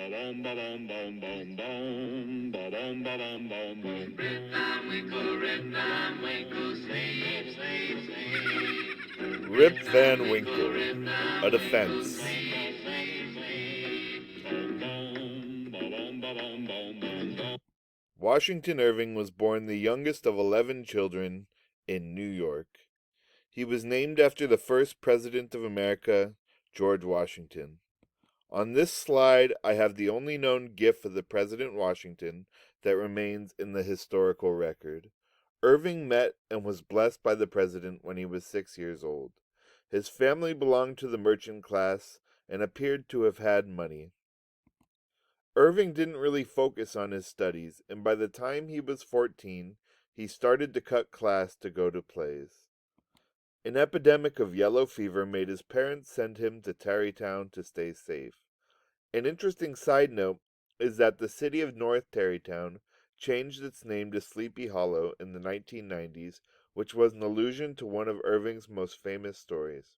Van Winkle, Rip Van Winkle, slave, slave, slave. Rip Van Winkle, A Defense. Washington Irving was born the youngest of 11 children in New York. He was named after the first President of America, George Washington. On this slide, I have the only known gif of the President Washington that remains in the historical record. Irving met and was blessed by the President when he was 6 years old. His family belonged to the merchant class and appeared to have had money. Irving didn't really focus on his studies, and by the time he was 14, he started to cut class to go to plays. An epidemic of yellow fever made his parents send him to Tarrytown to stay safe. An interesting side note is that the city of North Tarrytown changed its name to Sleepy Hollow in the 1990s, which was an allusion to one of Irving's most famous stories.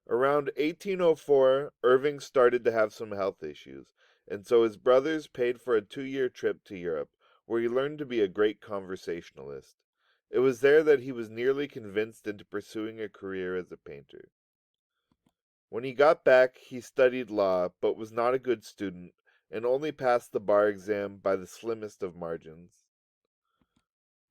Around 1804, Irving started to have some health issues, and so his brothers paid for a 2-year trip to Europe, where he learned to be a great conversationalist. It was there that he was nearly convinced into pursuing a career as a painter. When he got back, he studied law, but was not a good student, and only passed the bar exam by the slimmest of margins.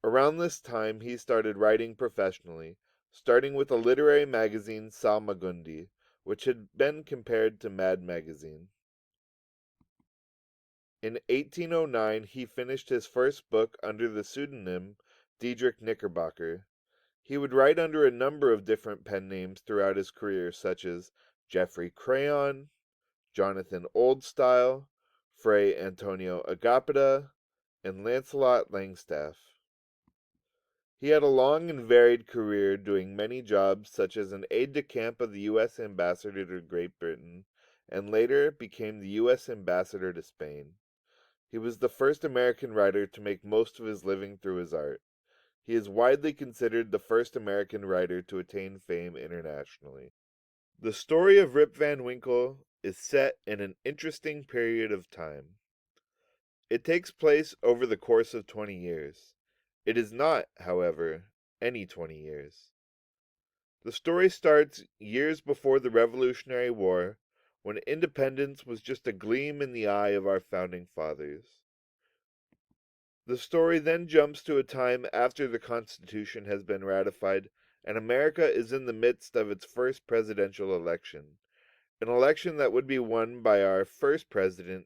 Around this time, he started writing professionally, starting with a literary magazine, Salmagundi, which had been compared to Mad Magazine. In 1809, he finished his first book under the pseudonym Diedrich Knickerbocker. He would write under a number of different pen names throughout his career, such as Geoffrey Crayon, Jonathan Oldstyle, Fray Antonio Agapita, and Lancelot Langstaff. He had a long and varied career doing many jobs such as an aide-de-camp of the U.S. ambassador to Great Britain, and later became the U.S. ambassador to Spain. He was the first American writer to make most of his living through his art. He is widely considered the first American writer to attain fame internationally. The story of Rip Van Winkle is set in an interesting period of time. It takes place over the course of 20 years. It is not, however, any 20 years. The story starts years before the Revolutionary War, when independence was just a gleam in the eye of our founding fathers. The story then jumps to a time after the Constitution has been ratified and America is in the midst of its first presidential election, an election that would be won by our first president,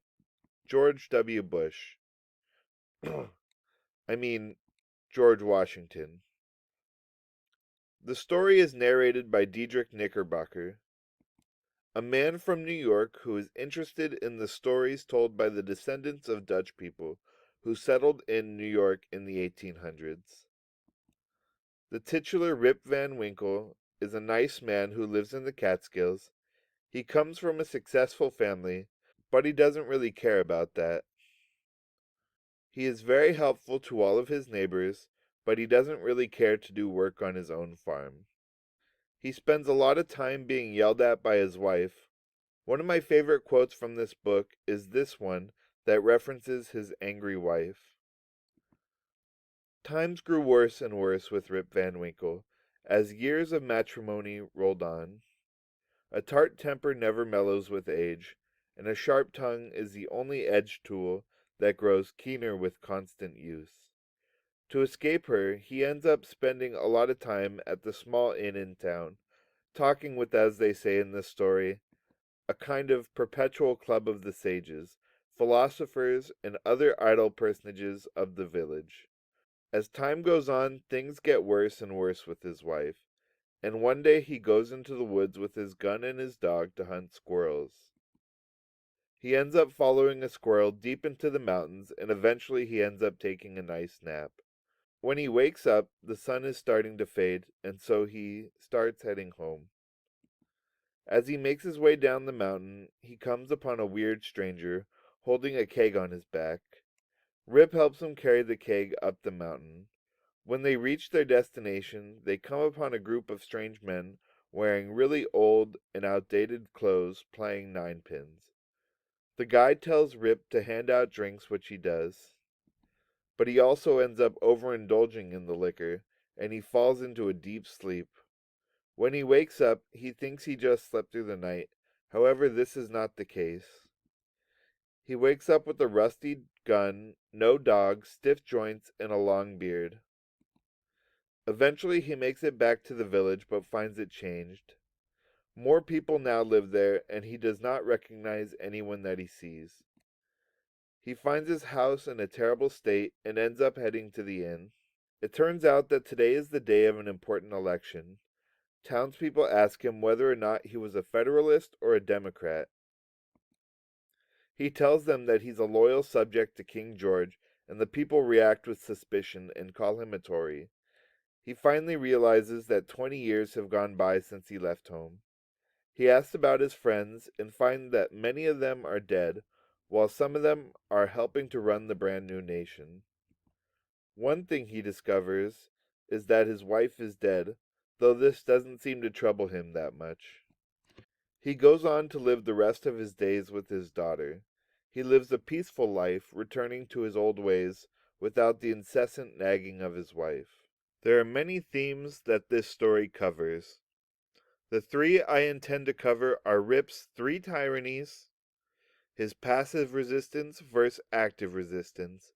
George W. Bush. I mean, George Washington. The story is narrated by Diedrich Knickerbocker, a man from New York who is interested in the stories told by the descendants of Dutch people who settled in New York in the 1800s. The titular Rip Van Winkle is a nice man who lives in the Catskills. He comes from a successful family, but he doesn't really care about that. He is very helpful to all of his neighbors, but he doesn't really care to do work on his own farm. He spends a lot of time being yelled at by his wife. One of my favorite quotes from this book is this one that references his angry wife. Times grew worse and worse with Rip Van Winkle, as years of matrimony rolled on. A tart temper never mellows with age, and a sharp tongue is the only edge tool that grows keener with constant use. To escape her, he ends up spending a lot of time at the small inn in town, talking with, as they say in this story, a kind of perpetual club of the sages, philosophers, and other idle personages of the village. As time goes on, things get worse and worse with his wife, and one day he goes into the woods with his gun and his dog to hunt squirrels. He ends up following a squirrel deep into the mountains, and eventually he ends up taking a nice nap. When he wakes up, the sun is starting to fade, and so he starts heading home. As he makes his way down the mountain, he comes upon a weird stranger holding a keg on his back. Rip helps him carry the keg up the mountain. When they reach their destination, they come upon a group of strange men wearing really old and outdated clothes playing ninepins. The guide tells Rip to hand out drinks, which he does, but he also ends up overindulging in the liquor, and he falls into a deep sleep. When he wakes up, he thinks he just slept through the night. However, this is not the case. He wakes up with a rusty gun, no dog, stiff joints, and a long beard. Eventually, he makes it back to the village, but finds it changed. More people now live there, and he does not recognize anyone that he sees. He finds his house in a terrible state and ends up heading to the inn. It turns out that today is the day of an important election. Townspeople ask him whether or not he was a Federalist or a Democrat. He tells them that he's a loyal subject to King George, and the people react with suspicion and call him a Tory. He finally realizes that 20 years have gone by since he left home. He asks about his friends and finds that many of them are dead, while some of them are helping to run the brand new nation. One thing he discovers is that his wife is dead, though this doesn't seem to trouble him that much. He goes on to live the rest of his days with his daughter. He lives a peaceful life, returning to his old ways without the incessant nagging of his wife. There are many themes that this story covers. The three I intend to cover are Rip's three tyrannies, his passive resistance versus active resistance,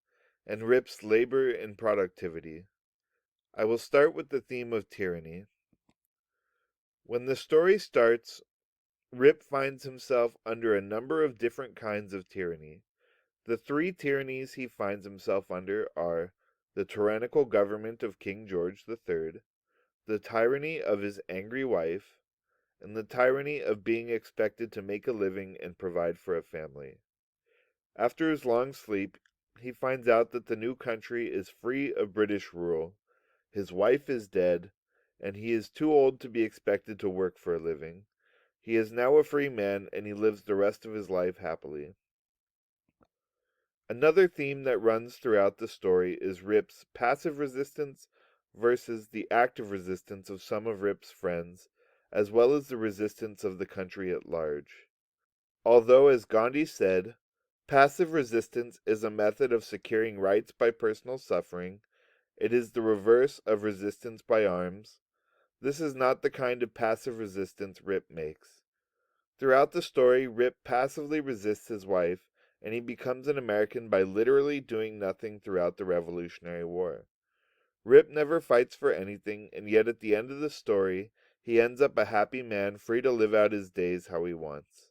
and Rip's labor and productivity. I will start with the theme of tyranny. When the story starts, Rip finds himself under a number of different kinds of tyranny. The three tyrannies he finds himself under are the tyrannical government of King George III, the tyranny of his angry wife, and the tyranny of being expected to make a living and provide for a family. After his long sleep, he finds out that the new country is free of British rule. His wife is dead, and he is too old to be expected to work for a living. He is now a free man, and he lives the rest of his life happily. Another theme that runs throughout the story is Rip's passive resistance versus the active resistance of some of Rip's friends, as well as the resistance of the country at large. Although, as Gandhi said, passive resistance is a method of securing rights by personal suffering, it is the reverse of resistance by arms. This is not the kind of passive resistance Rip makes. Throughout the story, Rip passively resists his wife, and he becomes an American by literally doing nothing throughout the Revolutionary War. Rip never fights for anything, and yet at the end of the story, he ends up a happy man free to live out his days how he wants.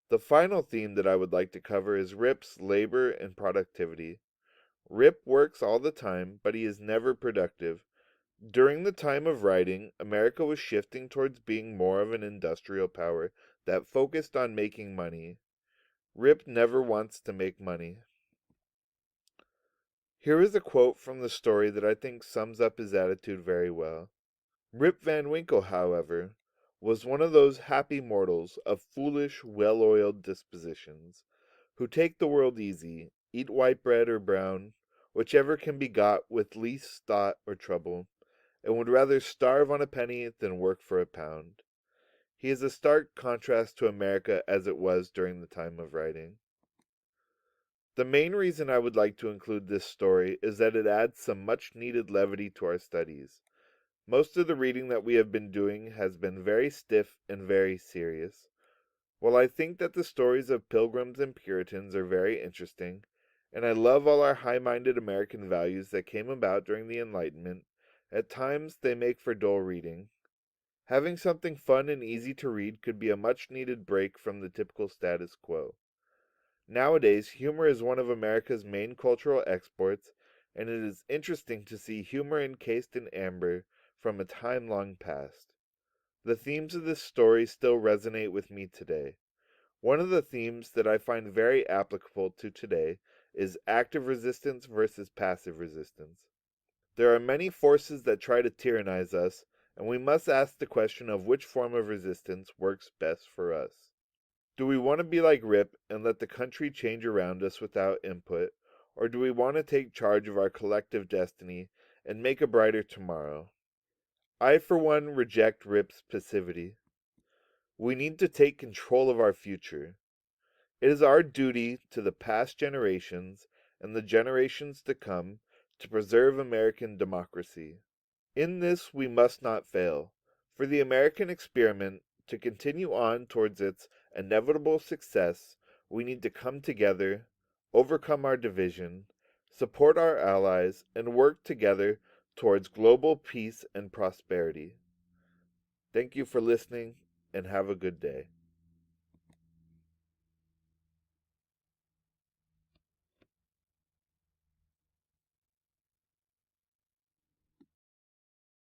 The final theme that I would like to cover is Rip's labor and productivity. Rip works all the time, but he is never productive. During the time of writing, America was shifting towards being more of an industrial power that focused on making money. Rip never wants to make money. Here is a quote from the story that I think sums up his attitude very well. Rip Van Winkle, however, was one of those happy mortals of foolish, well-oiled dispositions, who take the world easy, eat white bread or brown, whichever can be got with least thought or trouble, and would rather starve on a penny than work for a pound. He is a stark contrast to America as it was during the time of writing. The main reason I would like to include this story is that it adds some much needed levity to our studies. Most of the reading that we have been doing has been very stiff and very serious. While I think that the stories of pilgrims and Puritans are very interesting, and I love all our high-minded American values that came about during the Enlightenment, at times they make for dull reading. Having something fun and easy to read could be a much-needed break from the typical status quo. Nowadays, humor is one of America's main cultural exports, and it is interesting to see humor encased in amber from a time long past. The themes of this story still resonate with me today. One of the themes that I find very applicable to today is active resistance versus passive resistance. There are many forces that try to tyrannize us, and we must ask the question of which form of resistance works best for us. Do we want to be like Rip and let the country change around us without input, or do we want to take charge of our collective destiny and make a brighter tomorrow? I, for one, reject Rip's passivity. We need to take control of our future. It is our duty to the past generations and the generations to come to preserve American democracy. In this we must not fail. For the American experiment to continue on towards its inevitable success, we need to come together, overcome our division, support our allies, and work together towards global peace and prosperity. Thank you for listening, and have a good day.